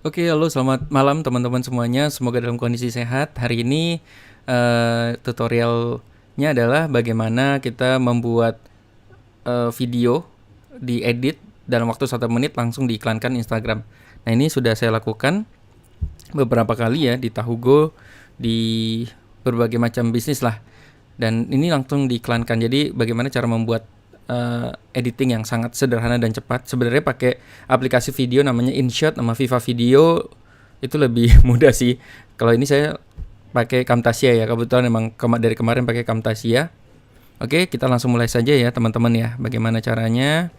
Oke, halo selamat malam teman-teman semuanya. Semoga dalam kondisi sehat. Hari ini tutorialnya adalah bagaimana kita membuat video diedit dalam waktu 1 menit langsung diiklankan Instagram. Nah, ini sudah saya lakukan beberapa kali ya di Tahugo, di berbagai macam bisnis lah. Dan ini langsung diiklankan. Jadi bagaimana cara membuat editing yang sangat sederhana dan cepat. Sebenarnya pakai aplikasi video namanya InShot sama Viva Video itu lebih mudah sih. Kalau ini saya pakai Camtasia ya. Kebetulan emang dari kemarin pakai Camtasia. Oke, kita langsung mulai saja ya teman-teman ya. Bagaimana caranya?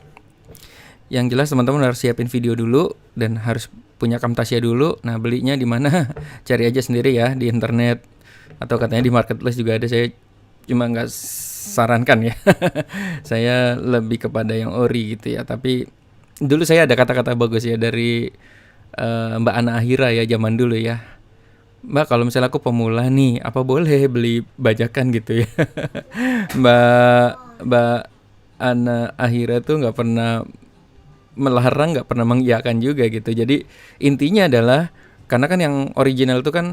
Yang jelas teman-teman harus siapin video dulu dan harus punya Camtasia dulu. Nah, belinya di mana? Cari aja sendiri ya di internet atau katanya di marketplace juga ada. Saya cuma nggak sarankan ya. Saya lebih kepada yang ori gitu ya. Tapi dulu saya ada kata-kata bagus ya dari Mbak Ana Ahira ya zaman dulu ya. Mbak, kalau misalnya aku pemula nih, apa boleh beli bajakan gitu ya? Mbak Mbak Ana Ahira tuh nggak pernah melarang, nggak pernah mengiyakan juga gitu. Jadi intinya adalah karena kan yang original tuh kan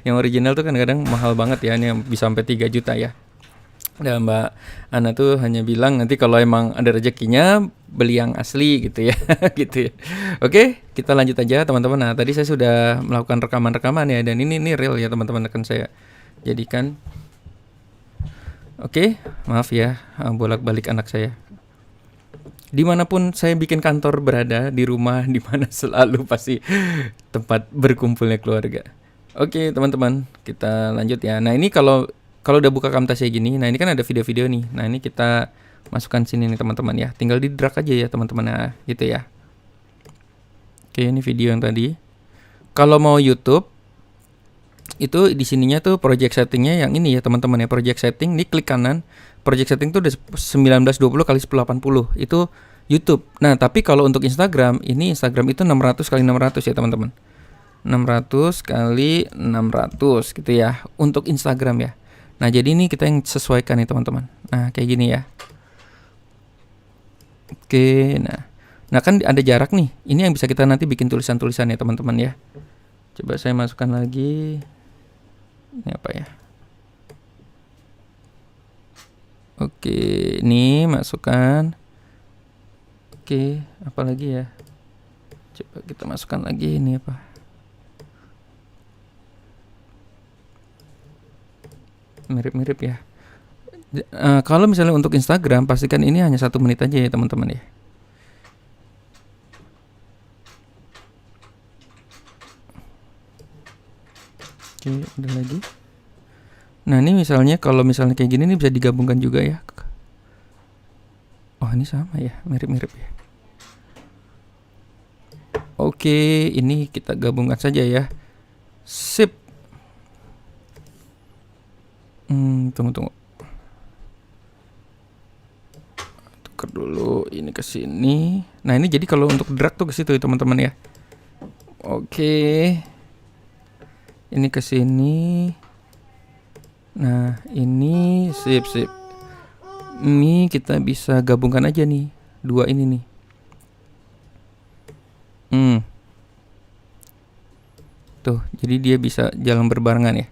yang original tuh kan kadang mahal banget ya, ini yang bisa sampai 3 juta ya. Dan Mbak Ana tuh hanya bilang nanti kalau emang ada rezekinya beli yang asli gitu ya. Gitu ya. Oke, kita lanjut aja teman-teman. Nah, tadi saya sudah melakukan rekaman-rekaman ya, dan ini real ya teman-teman, akan saya jadikan. Oke, maaf ya bolak-balik anak saya. Dimanapun saya bikin kantor berada, di rumah, di mana selalu pasti tempat berkumpulnya keluarga. Oke teman-teman, kita lanjut ya. Nah, ini kalau udah buka Camtasia gini, nah ini kan ada video-video nih. Nah, ini kita masukkan sini nih teman-teman ya. Tinggal di drag aja ya teman-teman, nah gitu ya. Oke, ini video yang tadi. Kalau mau YouTube itu di sininya tuh project settingnya yang ini ya teman-teman ya. Project setting, ini klik kanan. Project setting tuh udah 1920 kali 1080 itu YouTube. Nah, tapi kalau untuk Instagram, ini Instagram itu 600 kali 600 ya teman-teman. 600 kali 600 gitu ya untuk Instagram ya. Nah, jadi ini kita yang sesuaikan nih teman-teman. Nah, kayak gini ya. Oke, nah kan ada jarak nih. Ini yang bisa kita nanti bikin tulisan-tulisan ya teman-teman ya. Coba saya masukkan lagi. Ini apa ya? Oke, ini masukkan. Oke, apa lagi ya? Coba kita masukkan lagi, ini apa? Mirip-mirip ya. Kalau misalnya untuk Instagram, pastikan ini hanya 1 menit aja ya teman-teman ya. Oke, ada lagi. Nah, ini misalnya kalau misalnya kayak gini, ini bisa digabungkan juga ya. Oh, ini sama ya, mirip-mirip ya. Oke, ini kita gabungkan saja ya. Sip. Tunggu. Tukar dulu ini ke sini. Nah, ini jadi kalau untuk drag tuh ke situ ya teman-teman ya. Oke. Ini ke sini. Nah, ini sip. Ini kita bisa gabungkan aja nih, dua ini nih. Tuh, jadi dia bisa jalan berbarengan ya.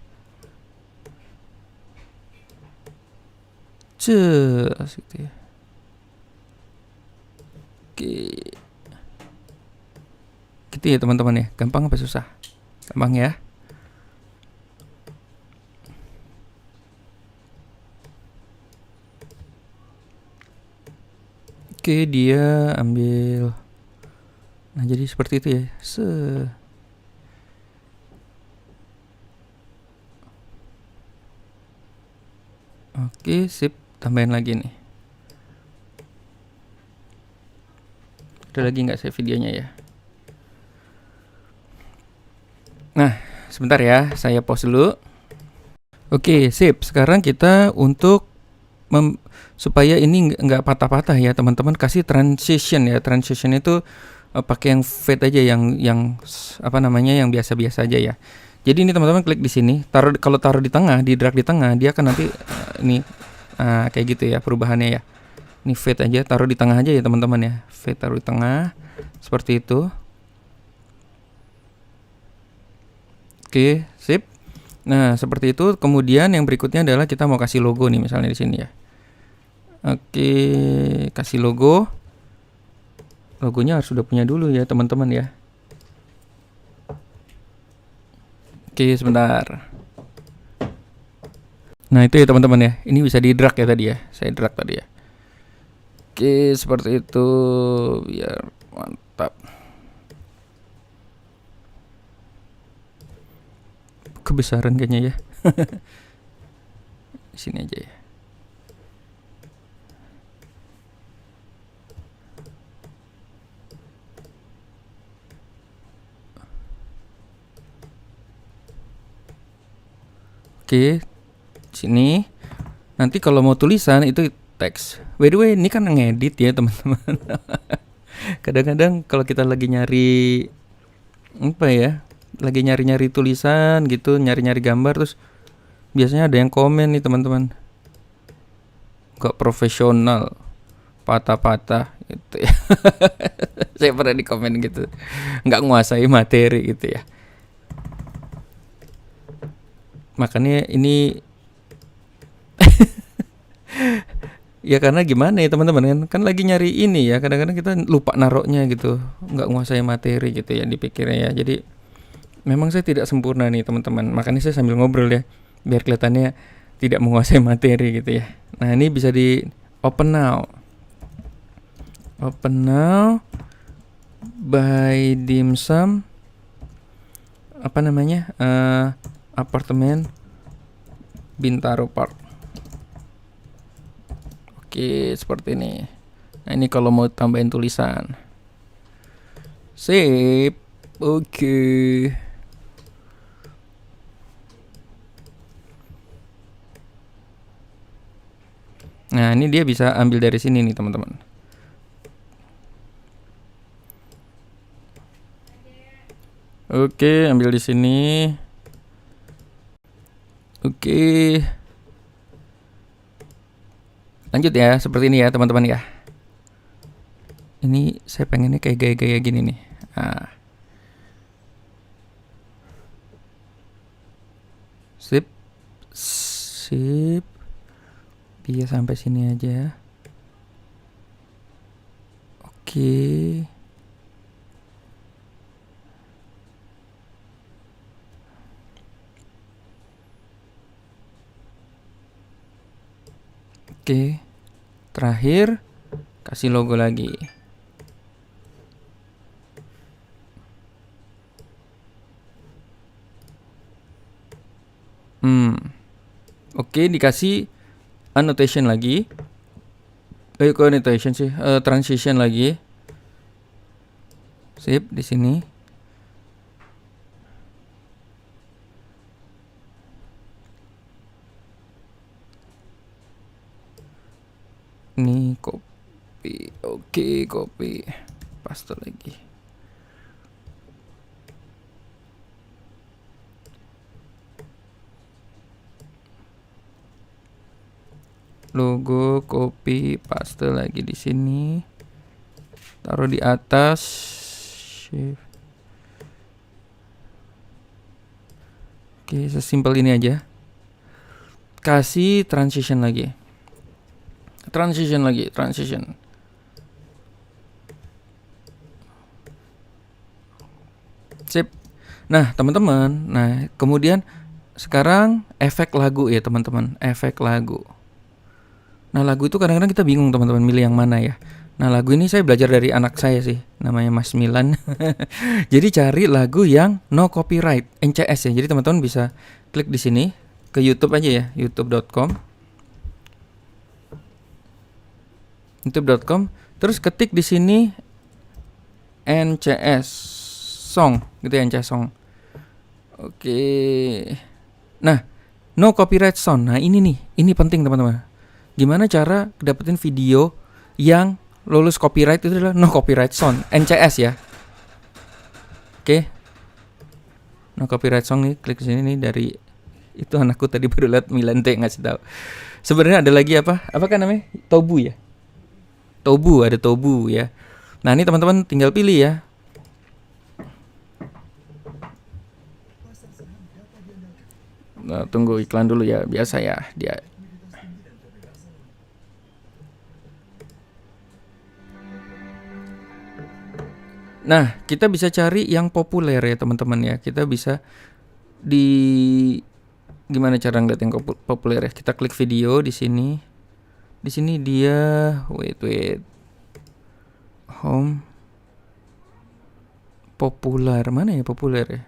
Gitu ya. Oke. Gitu ya teman-teman ya. Gampang apa susah? Gampang ya. Oke, dia ambil. Nah, jadi seperti itu ya. Oke, sip. Tambahin lagi nih. Ada lagi nggak saya videonya ya? Nah, sebentar ya, saya pause dulu. Oke, sip. Sekarang kita untuk supaya ini nggak patah-patah ya teman-teman, kasih transition ya. Transition itu pakai yang fade aja, yang apa namanya, yang biasa-biasa aja ya. Jadi ini teman-teman klik di sini, kalau taruh di tengah, di drag di tengah, dia akan nanti ini kayak gitu ya perubahannya ya. Ini fade aja, taruh di tengah aja ya teman-teman ya. Fade taruh di tengah seperti itu. Oke, sip. Nah, seperti itu. Kemudian yang berikutnya adalah kita mau kasih logo nih misalnya di sini ya. Oke, kasih logo. Logonya harus sudah punya dulu ya teman-teman ya. Oke, sebentar. Nah, itu ya teman-teman ya. Ini bisa di drag ya tadi ya. Saya drag tadi ya. Oke, seperti itu biar mantap. Kebesaran kayaknya ya. Sini aja ya. Oke, sini. Nanti kalau mau tulisan itu teks. By the way, ini kan ngedit ya teman-teman. Kadang-kadang kalau kita lagi nyari apa ya, lagi nyari-nyari tulisan gitu, nyari-nyari gambar, terus biasanya ada yang komen nih teman-teman, gak profesional, patah-patah gitu ya. Saya pernah di komen gitu, nggak nguasai materi gitu ya. Makanya ini ya karena gimana ya teman-teman, kan lagi nyari ini ya, kadang-kadang kita lupa naroknya gitu, nggak nguasai materi gitu ya dipikirnya ya. Jadi memang saya tidak sempurna nih teman-teman, makanya saya sambil ngobrol ya biar kelihatannya tidak menguasai materi gitu ya. Nah, ini bisa di open now by dimsum apa namanya, apartemen Bintaro Park. Oke, seperti ini. Nah, ini kalau mau tambahin tulisan. Sip. Oke. Nah, ini dia bisa ambil dari sini nih, teman-teman. Oke, ambil di sini. Oke. Lanjut ya, seperti ini ya, teman-teman ya. Ini saya pengennya kayak gaya-gaya gini nih. Nah. Sip. Sip. Dia sampai sini aja. Oke. Oke. Terakhir kasih logo lagi. Oke, dikasih annotation lagi. Kok annotation sih? Transition lagi. Sip, di sini. Ini copy. Oke, copy. Paste lagi. Logo, copy, paste lagi di sini. Taruh di atas. Shift. Oke, sesimpel ini aja. Kasih transition lagi. Transition. Sip. Nah, teman-teman, kemudian sekarang efek lagu ya, teman-teman. Efek lagu. Nah, lagu itu kadang-kadang kita bingung, teman-teman, milih yang mana ya. Nah, lagu ini saya belajar dari anak saya sih, namanya Mas Milan. Jadi cari lagu yang no copyright, NCS ya. Jadi teman-teman bisa klik di sini, ke YouTube aja ya, youtube.com. Terus ketik di sini NCS song gitu ya, NCS song. Oke. Nah, no copyright sound. Nah, ini penting teman-teman. Gimana cara dapetin video yang lulus copyright? Itu adalah no copyright sound, NCS ya. Oke. No copyright song nih, klik sini nih, dari itu anakku tadi baru lihat Milan T ngasih tahu. Sebenarnya ada lagi apa kan namanya? Tobu ya. ada Tobu ya. Nah, ini teman-teman tinggal pilih ya. Nah, tunggu iklan dulu ya, biasa ya dia. Nah, kita bisa cari yang populer ya teman-teman ya. Kita bisa di gimana cara ngeliat yang populer ya? Kita klik video di sini. Di sini dia wait home populer, mana ya populer ya?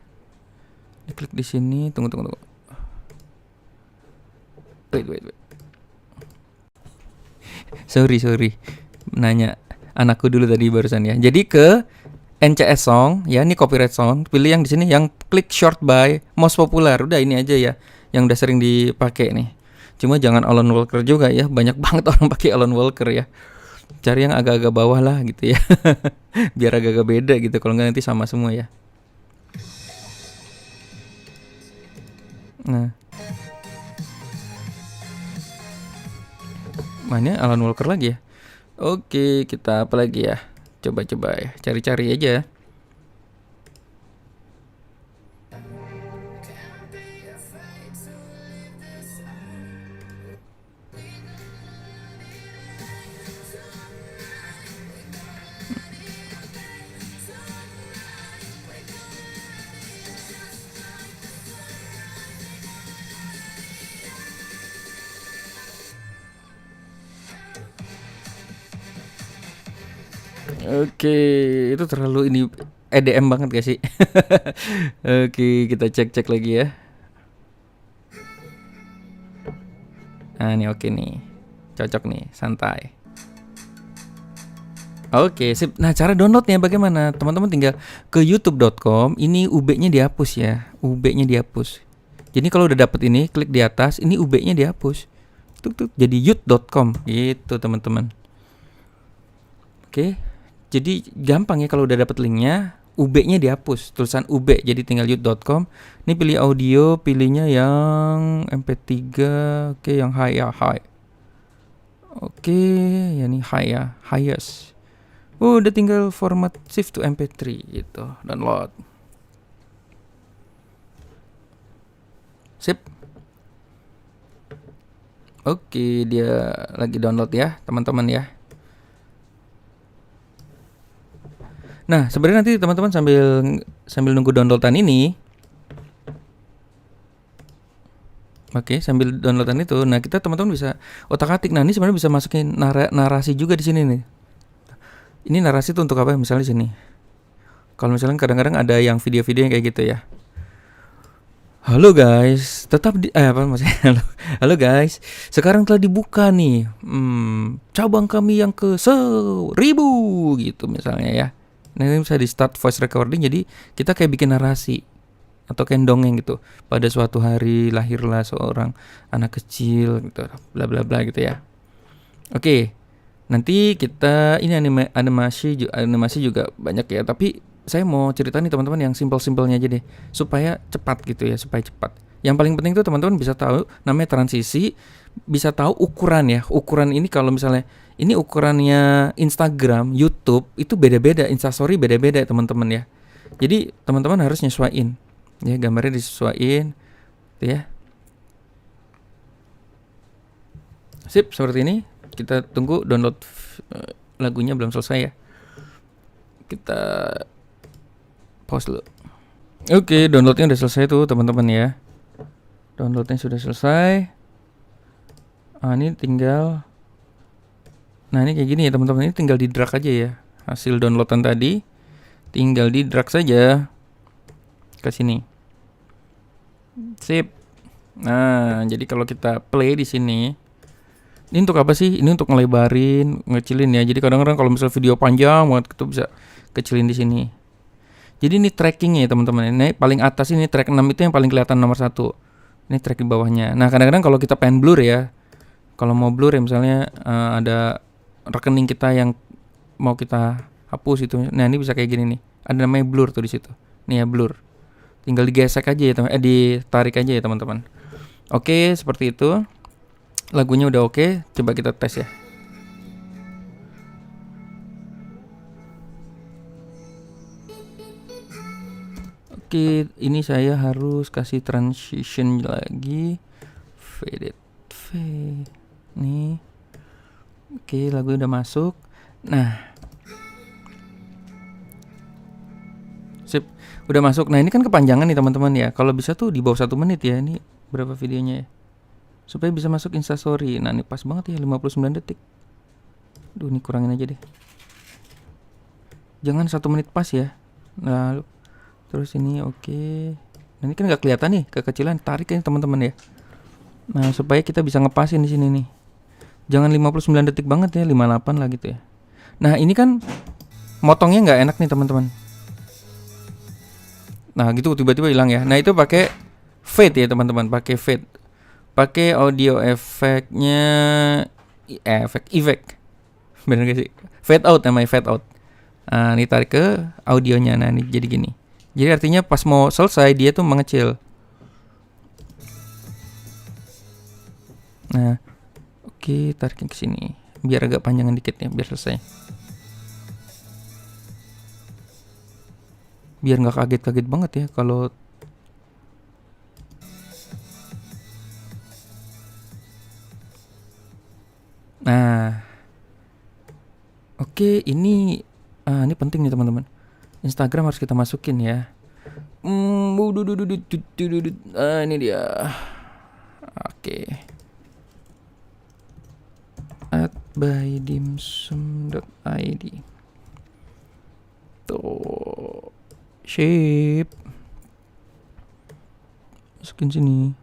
Diklik di sini, tunggu. Wait. Sorry. Nanya anakku dulu tadi barusan ya. Jadi ke NCS Song, ya ini copyright song. Pilih yang di sini, yang klik short by most popular. Udah ini aja ya, yang udah sering dipakai nih. Cuma jangan Alan Walker juga ya, banyak banget orang pakai Alan Walker ya. Cari yang agak-agak bawah lah gitu ya, biar agak-agak beda gitu. Kalau nggak nanti sama semua ya. Nah, mana Alan Walker lagi ya? Oke, kita apa lagi ya? Coba ya, cari-cari aja. Oke, itu terlalu ini EDM banget gak sih? Oke, kita cek lagi ya. Nah, ini oke nih. Cocok nih, santai. Oke, sip. Nah, cara downloadnya bagaimana? Teman-teman tinggal ke youtube.com. Ini UB-nya dihapus ya. UB-nya dihapus. Jadi kalau udah dapet ini, klik di atas. Ini UB-nya dihapus. Tuk. Jadi yout.com gitu, teman-teman. Oke. Jadi gampang ya kalau udah dapet linknya. UB-nya dihapus. Tulisan UB. Jadi tinggal yout.com. Ini pilih audio. Pilihnya yang MP3. Oke, yang high ya. High. Oke, ya ini high ya. Highest. Udah tinggal format shift to MP3 gitu, download. Sip. Oke, dia lagi download ya, teman-teman ya. Nah, sebenarnya nanti teman-teman sambil nunggu downloadan ini. Oke, sambil downloadan itu, nah kita teman-teman bisa otak-atik. Nah, ini sebenarnya bisa masukin narasi juga di sini nih. Ini narasi tuh untuk apa? Misalnya di sini. Kalau misalnya kadang-kadang ada yang video-video yang kayak gitu ya. Halo guys, tetap di apa maksudnya? Halo guys, sekarang telah dibuka nih cabang kami yang ke 1000 gitu misalnya ya. Nah, ini bisa di start voice recording, jadi kita kayak bikin narasi atau kayak dongeng gitu. Pada suatu hari lahirlah seorang anak kecil gitu, bla bla bla gitu ya. Oke. Nanti kita ini animasi juga banyak ya, tapi saya mau cerita nih teman-teman yang simpel-simpelnya aja deh, supaya cepat gitu ya, supaya cepat. Yang paling penting tuh teman-teman bisa tahu namanya transisi, bisa tahu ukuran ya. Ukuran ini kalau misalnya ini ukurannya Instagram, YouTube itu beda-beda, Instastory beda-beda teman-teman ya. Jadi teman-teman harus nyesuaiin ya, gambarnya disesuaiin gitu ya. Sip, seperti ini. Kita tunggu download lagunya belum selesai ya. Kita pause dulu. Oke, downloadnya udah selesai tuh teman-teman ya. Downloadnya sudah selesai. Ini tinggal. Nah, ini kayak gini ya teman-teman. Ini tinggal di drag aja ya. Hasil downloadan tadi tinggal di drag saja ke sini. Sip. Nah, jadi kalau kita play di sini, ini untuk apa sih? Ini untuk ngelebarin, ngecilin ya. Jadi kadang-kadang kalau misalnya video panjang banget itu bisa kecilin di sini. Jadi ini trackingnya ya teman-teman. Ini paling atas ini track 6 itu yang paling kelihatan nomor 1. Ini track di bawahnya. Nah, kadang-kadang kalau kita pengen blur ya. Kalau mau blur ya misalnya ada rekening kita yang mau kita hapus itu. Nah, ini bisa kayak gini nih. Ada namanya blur tuh di situ. Nih ya blur. Tinggal digesek aja ya teman, ditarik aja ya teman-teman. Oke, seperti itu. Lagunya udah oke, coba kita tes ya. Oke, ini saya harus kasih transition lagi. Fade it. Fade. Nih. Oke, lagu udah masuk. Nah, sip, udah masuk. Nah, ini kan kepanjangan nih teman-teman ya. Kalau bisa tuh di bawah 1 menit ya. Ini berapa videonya ya? Supaya bisa masuk Instastory. Nah, ini pas banget ya, 59 detik. Duh, ini kurangin aja deh. Jangan 1 menit pas ya. Nah, terus ini oke. Nah, ini kan nggak kelihatan nih kekecilan. Tarik ini teman-teman ya. Nah, supaya kita bisa ngepasin di sini nih. Jangan 59 detik banget ya, 58 lah gitu ya. Nah, ini kan motongnya nggak enak nih teman-teman. Nah, gitu tiba-tiba hilang ya. Nah, itu pakai fade ya teman-teman, pakai fade. Pakai audio efeknya efek. Bener gak sih? Fade out namanya, fade out. Nah, ini tarik ke audionya. Nah, ini jadi gini. Jadi artinya pas mau selesai dia tuh mengecil. Nah, oke, tarikin ke sini. Biar agak panjangan dikit ya, biar selesai. Biar nggak kaget-kaget banget ya kalau Nah, oke, ini penting nih teman-teman. Instagram harus kita masukin ya. Ini dia. Oke. @bydimsum.id. Tuh. Shape. Masukin sini.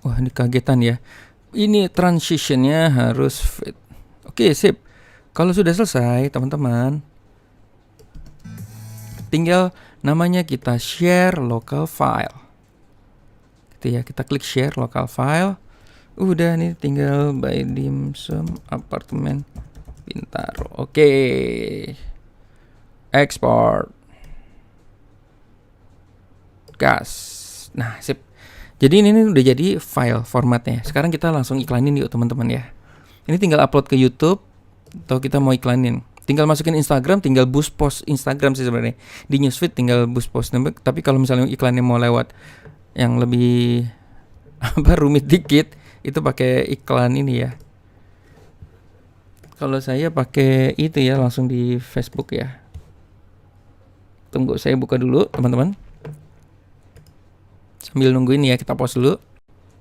Wah, ini kagetan ya. Ini transitionnya harus fit. Oke, sip. Kalau sudah selesai, teman-teman, tinggal namanya kita share local file. Gitu ya, kita klik share local file. Udah nih, tinggal by dimsum apartemen Bintaro. Oke. Export. Gas. Nah, sip. Jadi ini udah jadi file formatnya. Sekarang kita langsung iklanin yuk teman-teman ya. Ini tinggal upload ke YouTube atau kita mau iklanin. Tinggal masukin Instagram, tinggal boost post Instagram sih sebenarnya. Di newsfeed tinggal boost post. Tapi kalau misalnya iklannya mau lewat yang lebih rumit dikit, itu pakai iklan ini ya. Kalau saya pakai itu ya, langsung di Facebook ya. Tunggu saya buka dulu teman-teman. Sambil nungguin ya, kita pause dulu.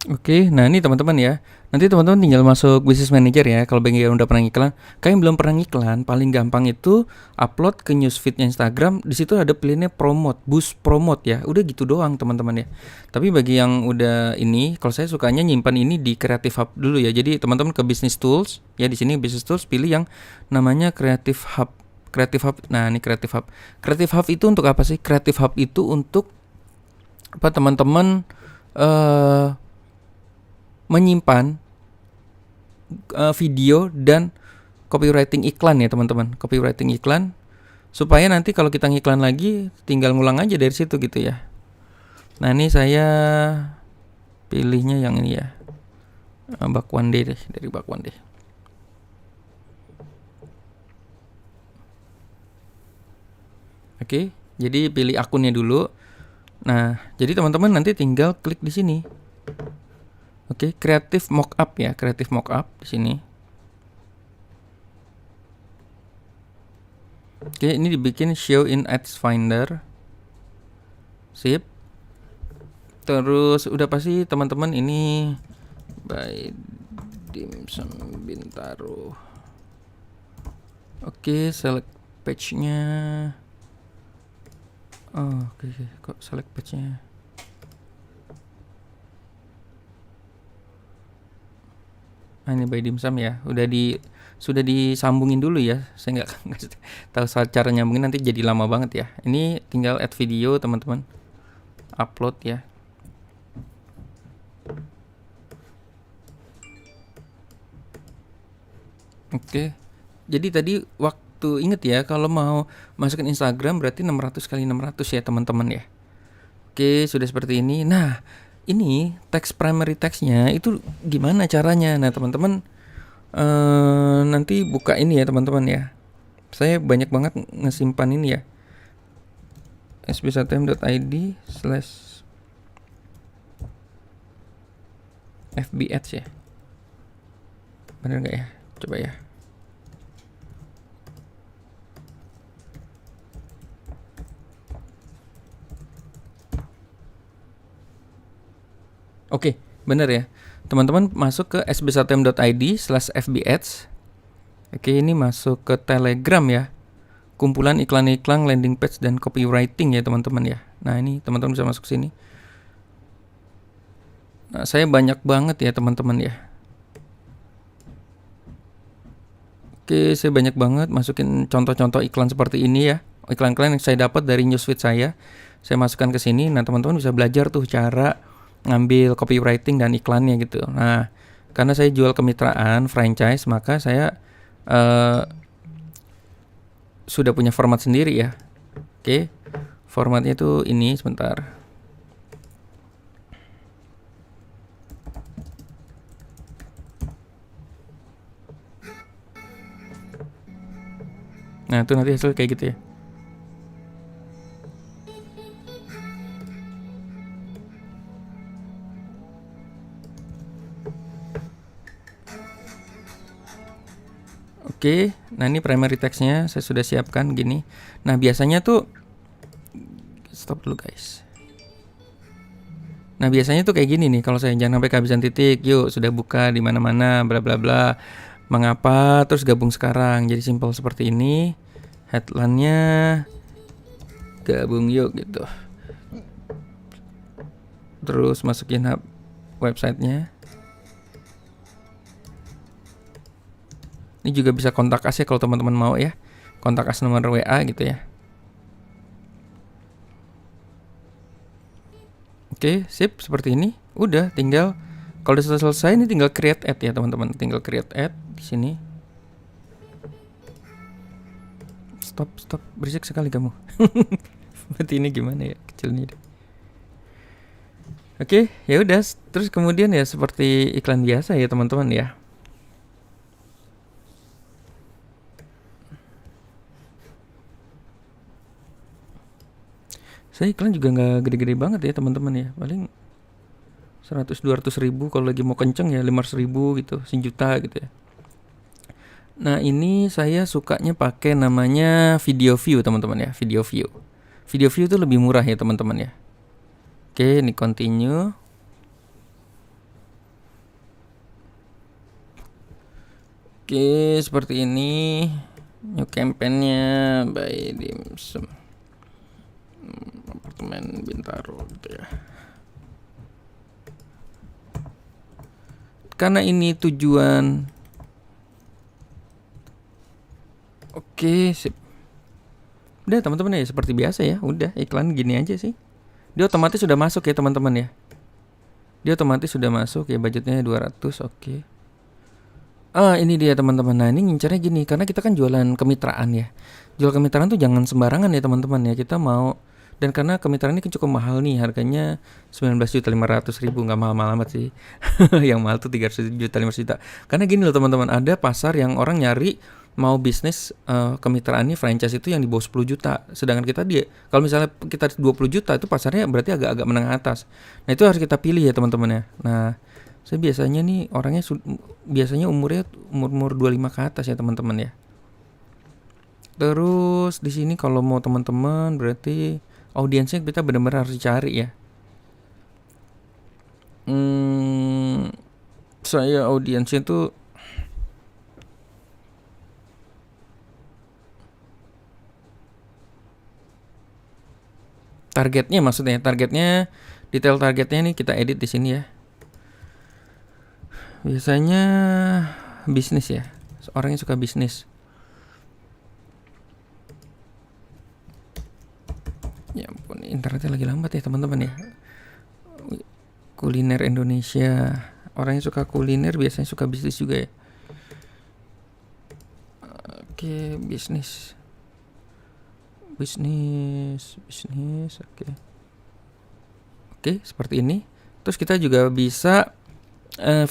Oke, nah ini teman-teman ya. Nanti teman-teman tinggal masuk Business Manager ya. Kalau bagi yang udah pernah iklan, kalian belum pernah iklan, paling gampang itu upload ke newsfeednya Instagram. Di situ ada pilihannya promote, boost promote ya. Udah gitu doang teman-teman ya. Tapi bagi yang udah ini, kalau saya sukanya nyimpan ini di Creative Hub dulu ya. Jadi teman-teman ke Business Tools ya, di sini Business Tools pilih yang namanya Creative Hub. Creative Hub. Nah, ini Creative Hub. Creative Hub itu untuk apa sih? Creative Hub itu untuk apa teman-teman menyimpan video dan copywriting iklan ya teman-teman, copywriting iklan supaya nanti kalau kita ngiklan lagi tinggal ngulang aja dari situ gitu ya. Nah, ini saya pilihnya yang ini ya, Bakwande deh, dari Bakwande. Oke, jadi pilih akunnya dulu. Nah, jadi teman-teman nanti tinggal klik di sini. Oke, Creative Mockup ya, Creative Mockup di sini. Oke, ini dibikin show in Ads Finder. Sip. Terus udah pasti teman-teman ini by dimsum Bintaro. Oke, select page-nya. Oh, oke. Kok select page-nya? Ini by dimsum ya. Sudah disambungin dulu ya. Saya nggak tahu cara nyambungin, nanti jadi lama banget ya. Ini tinggal add video teman-teman. Upload ya. Oke. Jadi tadi waktu inget ya, kalau mau masukin Instagram berarti 600 kali 600 ya teman-teman ya. Oke, sudah seperti ini. Nah, ini teks primary text-nya itu gimana caranya? Nah, teman-teman nanti buka ini ya teman-teman ya. Saya banyak banget ngesimpan ini ya, sbsatm.id/fbads ya. Bener nggak ya? Coba ya. Oke, bener ya. Teman-teman masuk ke sbsatm.id/fbads. Oke, ini masuk ke Telegram ya. Kumpulan iklan-iklan, landing page, dan copywriting ya teman-teman ya. Nah ini teman-teman bisa masuk sini. Nah saya banyak banget ya teman-teman ya. Oke, saya banyak banget masukin contoh-contoh iklan seperti ini ya. Iklan-iklan yang saya dapat dari newsfeed saya masukkan ke sini. Nah teman-teman bisa belajar tuh cara ngambil copywriting dan iklannya gitu. Nah karena saya jual kemitraan franchise, maka saya sudah punya format sendiri ya. Oke, formatnya tuh ini, sebentar. Nah itu nanti hasil kayak gitu ya. Oke, nah ini primary text-nya saya sudah siapkan gini. Nah biasanya tuh, stop dulu guys. Nah biasanya tuh kayak gini nih, kalau saya jangan sampai kehabisan titik, yuk sudah buka di mana-mana, bla bla bla. Mengapa terus gabung sekarang? Jadi simple seperti ini. Headline-nya gabung yuk gitu. Terus masukin hub website-nya. Ini juga bisa kontak us ya kalau teman-teman mau ya. Kontak us nomor WA gitu ya. Oke, sip, seperti ini. Udah, tinggal kalau sudah selesai ini tinggal create ad ya teman-teman. Tinggal create ad di sini. Stop, berisik sekali kamu. Berarti ini gimana ya kecilnya deh. Oke, ya udah. Terus kemudian ya seperti iklan biasa ya teman-teman ya. Saya iklan juga nggak gede-gede banget ya teman-teman ya, paling 100-200 ribu, kalau lagi mau kenceng ya 500 ribu gitu, 1 juta gitu ya. Nah ini saya sukanya pakai namanya video view teman-teman ya, video view. Video view itu lebih murah ya teman-teman ya. Oke, ini continue. Oke, seperti ini new campaign-nya by Dimsum. Apartemen Bintaro gitu ya. Karena ini tujuan. Oke, sip. Udah teman-teman ya, seperti biasa ya. Udah, iklan gini aja sih. Dia otomatis sudah masuk ya teman-teman ya. Dia otomatis sudah masuk ya, budgetnya 200, oke. Ini dia teman-teman. Nah ini ngincarnya gini, karena kita kan jualan kemitraan ya. Jual kemitraan tuh jangan sembarangan ya teman-teman ya. Kita mau, dan karena kemitraan ini cukup mahal nih, harganya 19.500.000, nggak mahal-mahal amat sih. Yang mahal tuh 300 juta, 500 juta. Karena gini loh teman-teman, ada pasar yang orang nyari mau bisnis kemitraan ini franchise itu yang di bawah 10 juta. Sedangkan kita kalau misalnya kita 20 juta itu pasarnya berarti agak-agak menengah atas. Nah itu harus kita pilih ya teman-teman ya. Nah saya biasanya nih orangnya biasanya umur 25 ke atas ya teman-teman ya. Terus di sini kalau mau teman-teman berarti audiensnya kita benar-benar harus cari ya. Saya audiensnya tuh targetnya, maksudnya targetnya, detail targetnya nih kita edit di sini ya. Biasanya bisnis ya, orang yang suka bisnis. Ya ampun, internetnya lagi lambat ya teman-teman ya. Kuliner Indonesia, orang yang suka kuliner biasanya suka bisnis juga ya. Oke, bisnis, oke, seperti ini. Terus kita juga bisa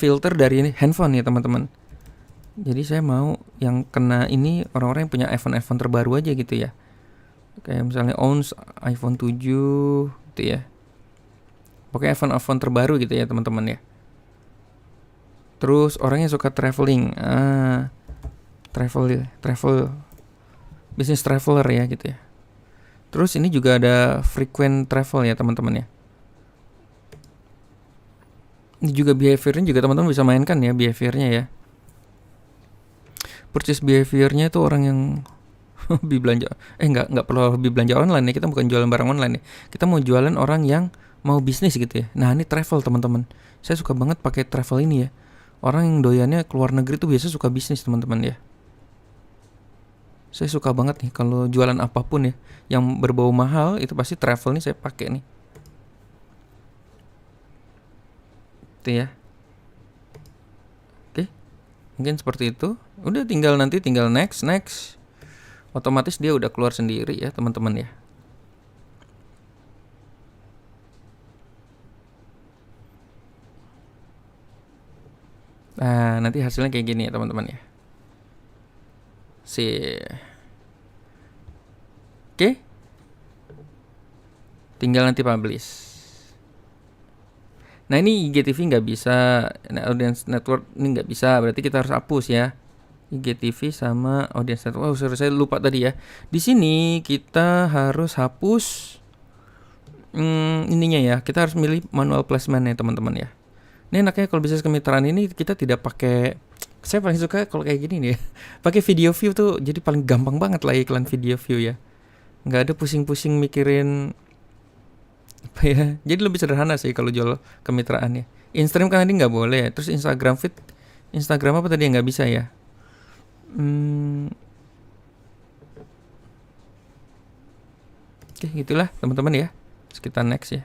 filter dari ini handphone ya teman-teman. Jadi saya mau yang kena ini orang-orang yang punya iPhone terbaru aja gitu ya. Kayak misalnya owns iPhone 7 gitu ya. Pokoknya iPhone terbaru gitu ya teman-teman ya. Terus orang yang suka traveling, travel business traveler ya gitu ya. Terus ini juga ada frequent travel ya teman-teman ya. Ini juga behaviornya juga teman-teman bisa mainkan ya behaviornya ya. Purchase behaviornya itu orang yang hobi belanja. Nggak perlu hobi belanja online ya. Kita bukan jualan barang online ya. Kita mau jualan orang yang mau bisnis gitu ya. Nah ini travel teman-teman. Saya suka banget pakai travel ini ya. Orang yang doyannya keluar negeri tuh biasa suka bisnis teman-teman ya. Saya suka banget nih kalau jualan apapun ya yang berbau mahal itu pasti travel nih saya pakai nih. Itu ya. Oke. Mungkin seperti itu. Udah tinggal next. Otomatis dia udah keluar sendiri ya teman-teman ya. Nah, nanti hasilnya kayak gini ya teman-teman ya. Oke. Tinggal nanti publish. Nah ini IGTV nggak bisa, audience network ini nggak bisa, berarti kita harus hapus ya. IGTV sama audience network. Oh sorry, saya lupa tadi ya. Di sini kita harus hapus ininya ya. Kita harus milih manual placement ya teman-teman ya. Ini enaknya kalau bisnis kemitraan ini kita tidak pakai. Saya paling suka kalau kayak gini nih ya. Pakai video view tuh jadi paling gampang banget lah iklan video view ya. Nggak ada pusing-pusing mikirin apa ya. Jadi lebih sederhana sih kalau jual kemitraan ya. Instagram kan tadi nggak boleh. Terus Instagram feed, Instagram apa tadi yang nggak bisa ya? Oke, gitulah teman-teman ya. Sekitar next ya.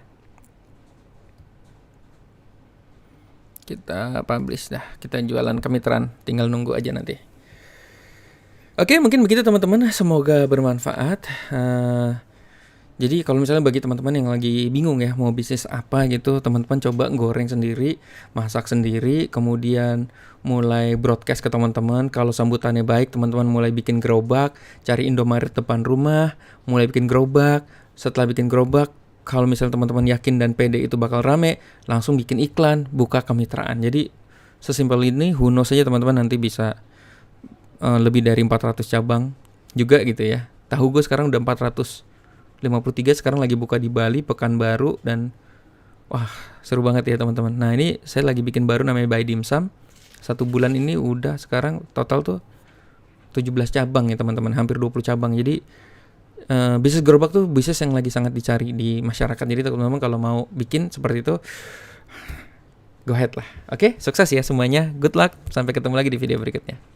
Kita publish dah. Kita jualan kemitraan. Tinggal nunggu aja nanti. Oke, mungkin begitu teman-teman. Semoga bermanfaat. Jadi kalau misalnya bagi teman-teman yang lagi bingung ya mau bisnis apa gitu, teman-teman coba goreng sendiri, masak sendiri, kemudian mulai broadcast ke teman-teman. Kalau sambutannya baik, teman-teman mulai bikin gerobak, cari Indomaret depan rumah, mulai bikin gerobak. Setelah bikin gerobak, kalau misalnya teman-teman yakin dan pede itu bakal rame, langsung bikin iklan, buka kemitraan. Jadi sesimpel ini, who knows saja teman-teman nanti bisa lebih dari 400 cabang juga gitu ya. Tahu gue sekarang udah 453, sekarang lagi buka di Bali, Pekanbaru, dan wah seru banget ya teman-teman. Nah ini saya lagi bikin baru namanya By Dimsum. 1 bulan ini udah sekarang total tuh 17 cabang ya teman-teman, hampir 20 cabang. Jadi bisnis gerobak tuh bisnis yang lagi sangat dicari di masyarakat. Jadi teman-teman kalau mau bikin seperti itu, go ahead lah. Oke, sukses ya semuanya. Good luck. Sampai ketemu lagi di video berikutnya.